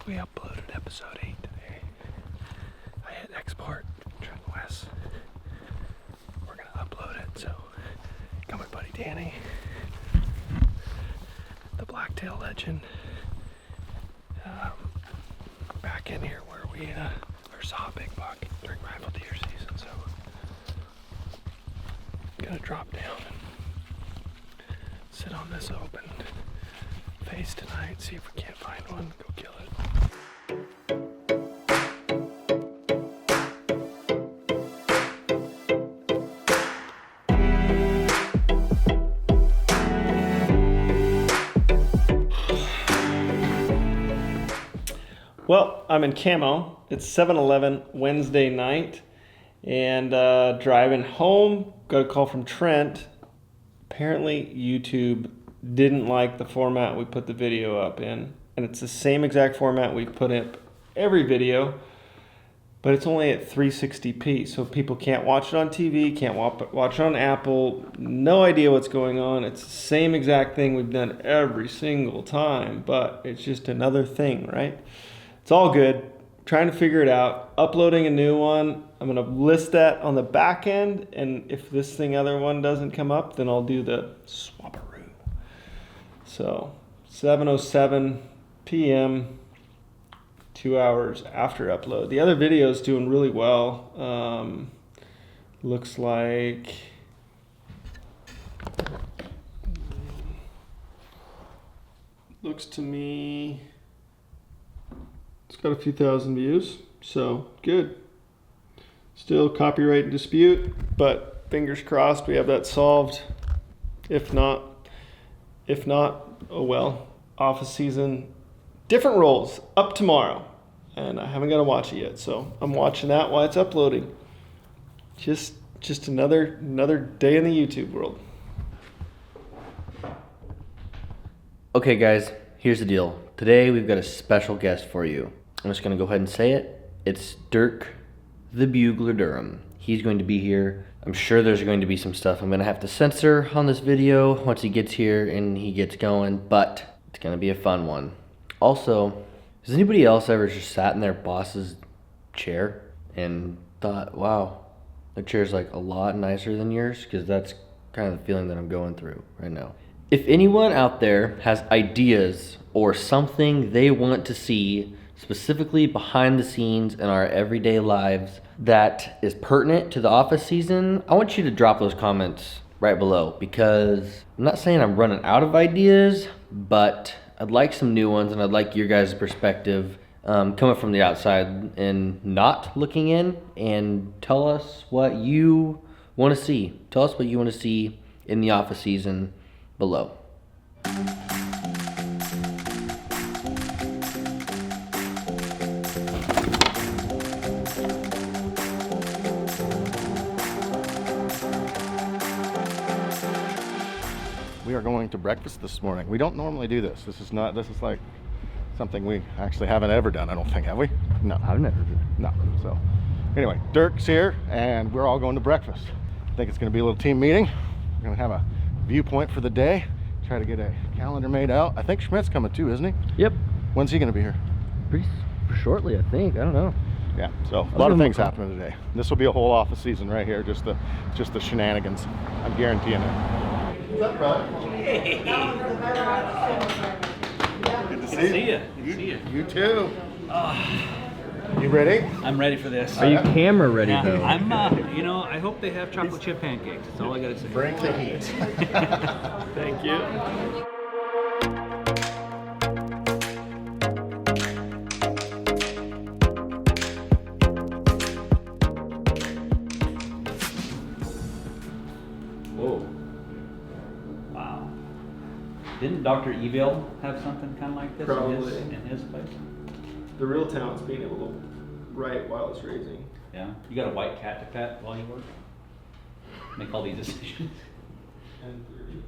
We uploaded episode 8 today. I hit export, trim West. We're gonna upload it, so got my buddy Danny, the blacktail legend, back in here where we saw a big buck during rifle deer season. So gonna drop down and sit on this open face tonight, see if we can't find one, go kill it. Well, I'm in camo. It's 7-Eleven Wednesday night, and driving home, got a call from Trent. Apparently YouTube didn't like the format we put the video up in, and it's the same exact format we put up every video, but it's only at 360p, so people can't watch it on TV, can't watch it on Apple, no idea what's going on. It's the same exact thing we've done every single time, but it's just another thing, right? It's all good. Trying to figure it out. Uploading a new one. I'm gonna list that on the back end, and if this other one doesn't come up, then I'll do the swaparoo. So 7:07 p.m. 2 hours after upload. The other video is doing really well. Looks like looks to me it's got a few thousand views, so good. Still copyright dispute, but fingers crossed we have that solved. If not, oh well. Office season, different roles, up tomorrow. And I haven't got to watch it yet, so I'm watching that while it's uploading. Just another day in the YouTube world. Okay guys, here's the deal. Today we've got a special guest for you. I'm just gonna go ahead and say it. It's DIRK, The-Bugler DURHAM. He's going to be here. I'm sure there's going to be some stuff I'm gonna have to censor on this video once he gets here and he gets going, but it's gonna be a fun one. Also, has anybody else ever just sat in their boss's chair and thought, wow, their chair's like a lot nicer than yours? Because that's kind of the feeling that I'm going through right now. If anyone out there has ideas or something they want to see specifically behind the scenes in our everyday lives that is pertinent to the office season, I want you to drop those comments right below, because I'm not saying I'm running out of ideas, but I'd like some new ones, and I'd like your guys' perspective coming from the outside and not looking in, and tell us what you want to see. Tell us what you want to see in the office season below. We are going to breakfast this morning. We don't normally do this. This is like something we actually haven't ever done, I don't think, have we? No. I've never done. No. So anyway, Dirk's here and we're all going to breakfast. I think it's going to be a little team meeting. We're going to have a viewpoint for the day, try to get a calendar made out. I think SCHMIDT's coming too, isn't he? Yep. When's he going to be here? Pretty shortly, I think. I don't know. Yeah, so a lot of things happening today. This will be a whole office season right here, just the shenanigans. I'm guaranteeing it. What's up, brother? Hey. Good to See you. Good to see you. You too. You ready? I'm ready for this. Are you camera ready Yeah, though? I'm, I hope they have chocolate chip pancakes. That's all I gotta say. Bring the heat. Thank you. Whoa. Wow. Didn't Dr. Evil have something kind of like this Probably. in his place? The real talent's being able to write while it's raising. Yeah. You got a white cat to pet while you work? Make all these decisions. 10:32.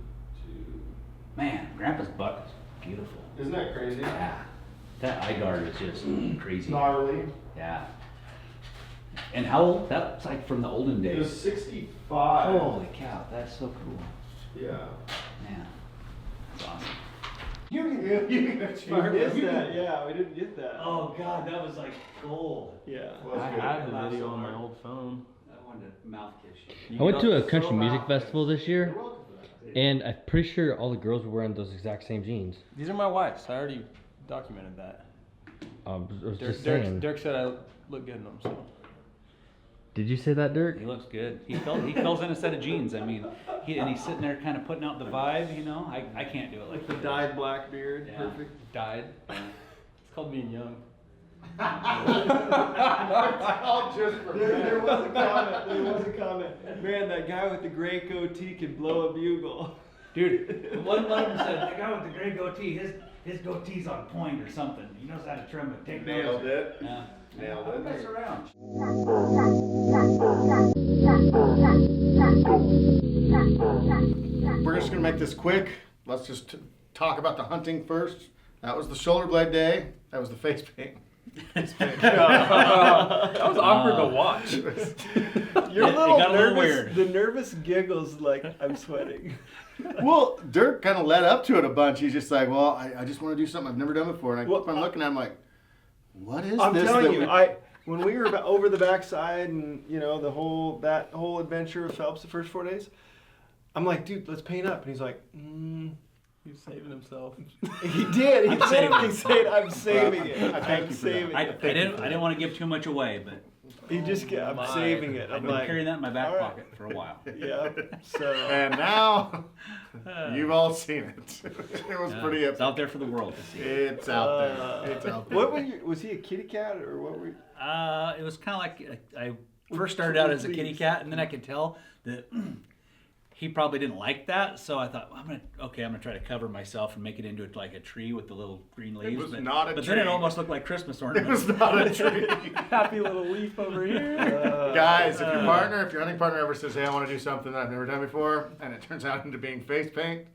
Man, Grandpa's buck is beautiful. Isn't that crazy? Yeah. That eye guard is just crazy. Gnarly. Yeah. And how old? That's like from the olden It was days. 65. Holy cow, that's so cool. Yeah. Man, that's awesome. You can achieve We missed that. Yeah, we didn't get that. Oh God, that was like gold. Yeah. I had the video on my old phone. I wanted to mouth kiss you. I went to a country music festival this year, and I'm pretty sure all the girls were wearing those exact same jeans. These are my wife's. I already documented that. I was just saying. Dirk said I look good in them, so. Did you say that, Dirk? He looks good. He fills in a set of jeans. I mean, he's sitting there kind of putting out the vibe, you know. I can't do it like The he dyed does. black beard. Yeah, Perfect. dyed. It's called being young. All just for There was a comment. There was a comment. Man, that guy with the gray goatee can blow a bugle. Dude, one of them said, the guy with the gray goatee, his goatee's on point or something. He knows how to trim it. Take Nailed notes. it. Yeah. Nailed Don't it. mess around. We're just gonna make this quick. Let's just talk about the hunting first. That was the shoulder blade day. That was the face paint. That was awkward to watch. You're It a little got a little nervous. weird. The nervous giggles, like I'm sweating. Well, Dirk kind of led up to it a bunch. He's just like, well, I just want to do something I've never done before. And I keep on looking at him like, what is I'm this? telling that you, we- when we were over the backside and you know that whole adventure of Phelps the first 4 days, I'm like, dude, let's paint up, and he's like, He's saving himself. he did. He I'm saving literally it. said, I'm saving it. I thank I'm you for saving that. I it. didn't want to give too much away, but He just kept, I'm my. saving it. I've I'm been like, carrying that in my back all right. pocket for a while. yeah. So And now, you've all seen it. It was Yeah, pretty it's upset. out there for the world to see. It's out there. It's out there. what were you? Was he a kitty cat or what were you? It was kind of like I first started out as a kitty cat, and then I could tell that he probably didn't like that. So I thought, I'm gonna try to cover myself and make it into like a tree with the little green leaves. was not a but then it tree. almost looked like Christmas It ornaments. was not a tree. Happy little leaf over here. Guys, if your hunting partner ever says, hey, I want to do something that I've never done before, and it turns out into being face paint,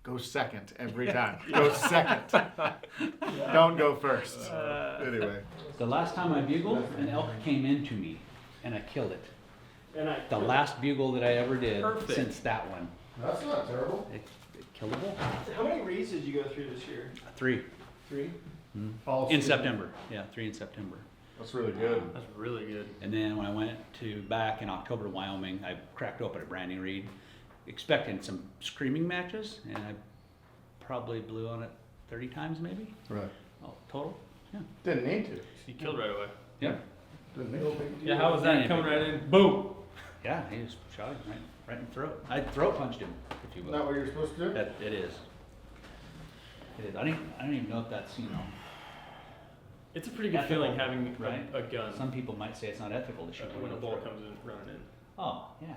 go second every time. Go second. Don't go first. Anyway. The last time I bugled, an elk came into me, and I killed it. And I. The last bugle that I ever did Perfect. since that one. That's not terrible. It killed a bull. How many reeds did you go through this year? 3 3. in September. Yeah, 3 in September. That's really good. That's really good. And then when I went back in October to Wyoming, I cracked open a branding reed, expecting some screaming matches, and I probably blew on it 30 times maybe. Right. Oh, total? Yeah. Didn't need to. He killed right away. Yeah. Didn't need to. Yeah, how was that? Coming right in, boom. Yeah, he just shot him right in the throat. I throat punched him, if you Isn't will. that what you're supposed to do? That it is. It is. I don't even know if that's, you know. It's a pretty good Ethical, feeling having right? a gun Some people might say it's not ethical to shoot when a in the bull throat. comes in running in. Oh yeah,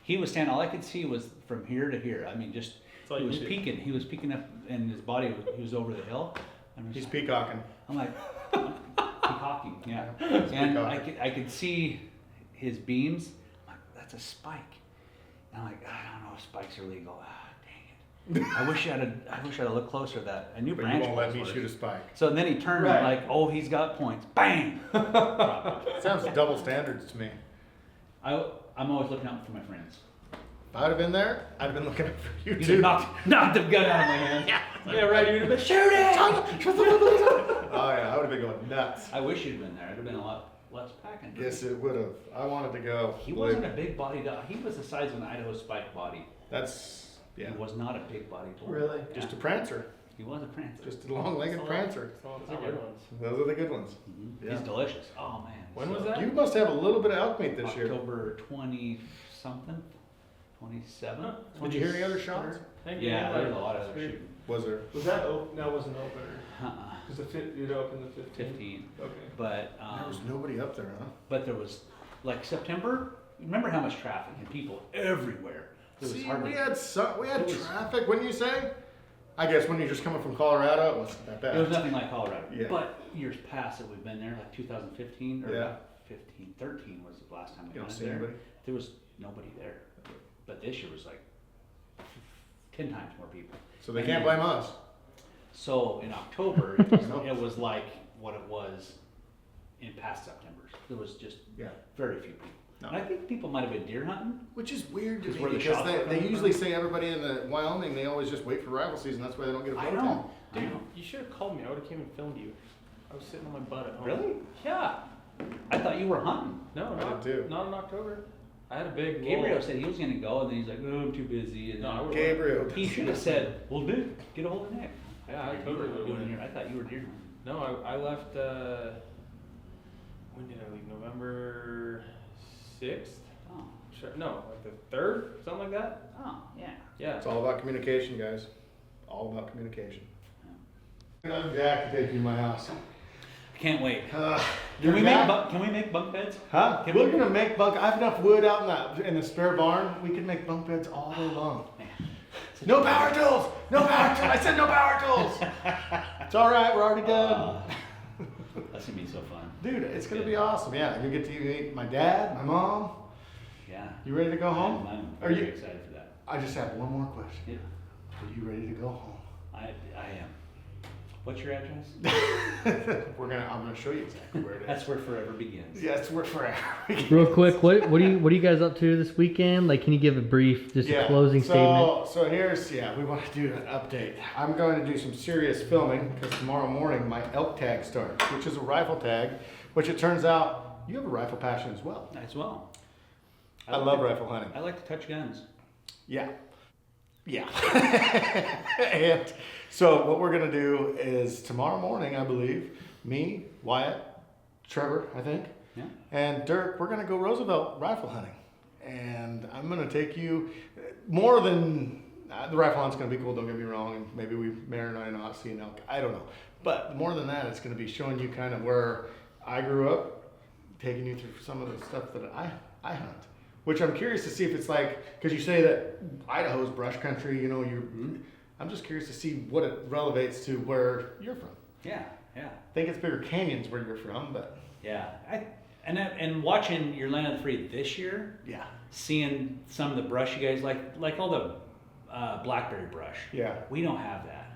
he was standing. All I could see was from here to here. I mean, just It's like he was you. peeking. He was peeking up, and his body he was over the hill. I'm He's just, peacocking. I'm like peacocking, yeah. And I could see his beams. I'm like, that's a spike. And I'm like, I don't know if spikes are legal. Ah, dang it. I wish I had looked closer at that. I knew But you branch won't let points me were. shoot a spike. So then he turned Right. like, oh, he's got points. Bang! Dropped it. Sounds double standards to me. I'm always looking out for my friends. If I'd have been there, I'd have been looking out for you You too. knocked the gun out of my hand. Yeah, right. You'd have been shoot it. Oh yeah, I would have been going nuts. I wish you'd been there. It'd have been a lot less packing. Yes, it would have. I wanted to go. He wasn't a big body dog. He was the size of an Idaho spike body. That's yeah. He was not a big body bull. Really? Yeah. Just a prancer. He was a prancer. Just a long-legged prancer. Those are good ones. Those are the good ones. He's delicious. Oh man. When was that? You must have a little bit of elk meat this year. October 20 something, 27. Huh? Did you hear any other shots? Yeah, there's a lot of other shooting. Was there? Was that open? That wasn't opener. Uh-uh. Because it opened the 15th. 15. Okay. But There was nobody up there, huh? but there was like September. Remember how much traffic and people everywhere. There was See, hardly. we had It was- traffic. Wouldn't you say? I guess when you're just coming from Colorado, it wasn't that bad. It was nothing like Colorado. Yeah. But years past that we've been there, like 2015 or Yeah. 15, 13 was the last time we You don't went see there. anybody? There was nobody there. But this year was like 10 times more people. So they And can't then- blame us. So in October, it was like what it was in past Septembers. There was just Yeah. very few people. No. I think people might have been deer hunting. Which is weird to Because me where the because shots are they coming usually from. say everybody in the Wyoming, they always just wait for rifle season. That's why they don't get a bow I tag. know. I Dude, know. you should have called me. I would have came and filmed you. I was sitting on my butt at home. Really? Yeah. I thought you were hunting. No, I not, did too. not in October. I had a big Gabriel lull. said he was going to go, and then he's like, "Oh, I'm too busy." And No, I then would. Gabriel. he should have said, "Well, dude, get a hold of Nick." Yeah, I You totally were would've doing went. deer- I thought you were deer hunting. No, I left. When did I leave? November 6th. Oh, Sure. No, like the 3rd, something like that. oh, yeah. Yeah. It's all about communication, guys. All about communication. I'm Jack to take you to my house. Can't wait. Can Can we make bunk beds? Huh? Can We're we- gonna make bunk. I have enough wood out in the spare barn. We can make bunk beds all day long. Man. No power tools. No power tools. I said no power tools. It's all right. We're already done. That's gonna be so fun. Dude, it's gonna be awesome. Yeah, you get to meet my dad, my mom. Yeah. You ready to go home? I'm Are very you? excited for that. I just have one more question. Yeah. Are you ready to go home? I am. What's your address? I'm gonna show you exactly where it is. That's where forever begins. Yes, we're forever. Real quick, what are you guys up to this weekend? Like, can you give a brief, just a closing statement? So here's, we want to do an update. I'm going to do some serious filming because tomorrow morning my elk tag starts, which is a rifle tag, which it turns out you have a rifle passion as well. As well. I love rifle hunting. I like to touch guns. Yeah. Yeah. And so what we're going to do is tomorrow morning, I believe, me, Wyatt, Trevor, I think, Yeah. and Dirk, we're going to go Roosevelt rifle hunting. And I'm going to take you more than the rifle hunt's going to be cool, don't get me wrong. And maybe we may or may not see an elk. I don't know. But more than that, it's going to be showing you kind of where I grew up, taking you through some of the stuff that I hunt. Which I'm curious to see if it's like, because you say that Idaho's brush country, I'm just curious to see what it relevates to where you're from. Yeah. Yeah. I think it's bigger canyons where you're from, but Yeah. And watching your Land of the Free this year, yeah. seeing some of the brush you guys like all the blackberry brush. Yeah. We don't have that.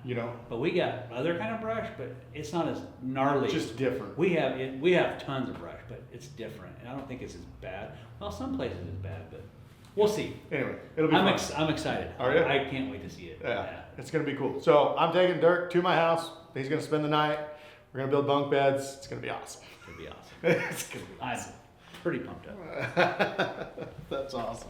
But we got other kind of brush, but it's not as gnarly. Just different. We have tons of brush, but it's different, and I don't think it's as bad. Well, some places it's bad, but we'll see. Anyway, it'll be fun. I'm excited. Are you? I can't wait to see it. Yeah, it's going to be cool. So I'm taking Dirk to my house. He's going to spend the night. We're going to build bunk beds. It's going to be awesome. It'll be awesome. It's going to be I'm pretty pumped up. That's awesome.